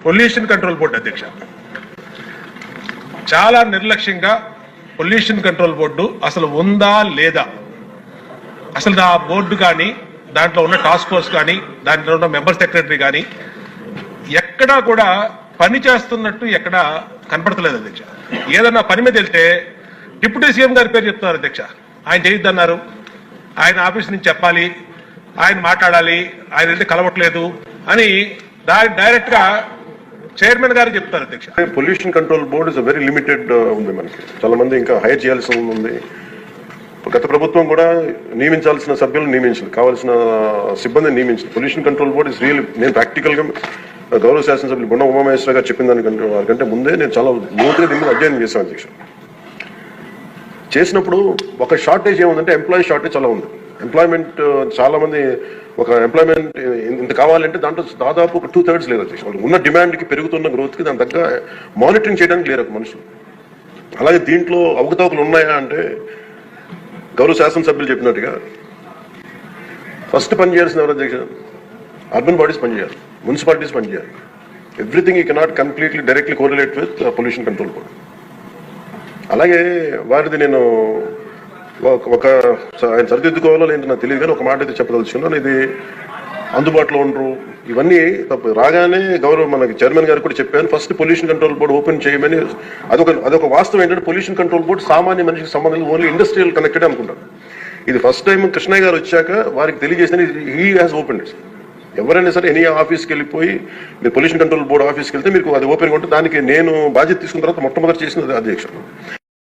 Pollution control board అధ్యక్ష చాలా నిర్లక్ష్యంగా పొల్యూషన్ కంట్రోల్ బోర్డు అసలు ఉందా లేదా, అసలు ఆ బోర్డు కానీ దాంట్లో ఉన్న టాస్క్ ఫోర్స్ కానీ దాంట్లో ఉన్న మెంబర్ సెక్రటరీ కానీ ఎక్కడా కూడా పని చేస్తున్నట్టు ఎక్కడా కనపడతలేదు అధ్యక్ష. ఏదన్నా పని మీద వెళ్తే డిప్యూటీ సీఎం గారి పేరు చెప్తున్నారు అధ్యక్ష. ఆయన చేయొద్దన్నారు, ఆయన ఆఫీస్ నుంచి చెప్పాలి, ఆయన మాట్లాడాలి, ఆయన వెళ్తే కలవట్లేదు అని డైరెక్ట్ గా చైర్మన్ గారు చెప్తారు అధ్యక్ష. Pollution control board is very limited ఉంది. మనకి చాలా మంది ఇంకా హైర్ చేయాల్సి ఉంది. గత ప్రభుత్వం కూడా నియమించాల్సిన సభ్యులను నియమించింది, కావాల్సిన సిబ్బందిని నియమించింది. Pollution control board is real. నేను ప్రాక్టికల్ గా గౌరవ శాసనసభ్యులు బొండ ఉమామహేశ్వర గారు చెప్పిన దానికంటే వారికంటే ముందే నేను చాలా లోతుగా దీన్ని అధ్యయనం చేశాను అధ్యక్ష. చేసినప్పుడు ఒక షార్టేజ్ ఏముందంటే ఎంప్లాయీ షార్టేజ్ చాలా ఉంది. ఎంప్లాయ్మెంట్ చాలా మంది ఒక ఎంప్లాయ్మెంట్ ఇంత కావాలంటే దాంట్లో దాదాపు ఒక 2/3 లేదు అధ్యక్ష. ఉన్న డిమాండ్కి పెరుగుతున్న గ్రోత్కి దాని తగ్గ మానిటరింగ్ చేయడానికి లేరు మనుషులు. అలాగే దీంట్లో అవకతవకలు ఉన్నాయా అంటే గౌరవ శాసనసభ్యులు చెప్పినట్టుగా ఫస్ట్ పని చేయాల్సిన ఎవరు అధ్యక్ష? అర్బన్ బాడీస్ పనిచేయాలి, మున్సిపాలిటీస్ పనిచేయాలి. Everything you cannot completely directly correlate with pollution control board. అలాగే వారిది నేను ఒక ఆయన సరిదిద్దుకోవాలో లేదంటే నాకు తెలియదు, కానీ ఒక మాట అయితే చెప్పదలుచుకున్నాను. ఇది అందుబాటులో ఉండరు, ఇవన్నీ తప్పు. రాగానే గౌరవ మనకి చైర్మన్ గారు కూడా చెప్పాను, first pollution control board open చేయమని. అదొక వాస్తవం ఏంటంటే పొల్యూషన్ కంట్రోల్ బోర్డు సామాన్య మనిషికి సంబంధించి ఓన్లీ ఇండస్ట్రియల్ కనెక్టెడ్ అనుకుంటాను. ఇది ఫస్ట్ టైం కృష్ణయ్య గారు వచ్చాక వారికి తెలియజేసిన హీ హాజ్ ఓపెన్ ఇట్. ఎవరైనా సరే ఎనీ ఆఫీస్కి వెళ్ళిపోయి మీరు పొల్యూషన్ కంట్రోల్ బోర్డు ఆఫీస్కి వెళ్తే మీకు అది ఓపెన్గా ఉంటే దానికి నేను బాధ్యత తీసుకున్న తర్వాత మొట్టమొదటి చేసినది అధ్యక్ష.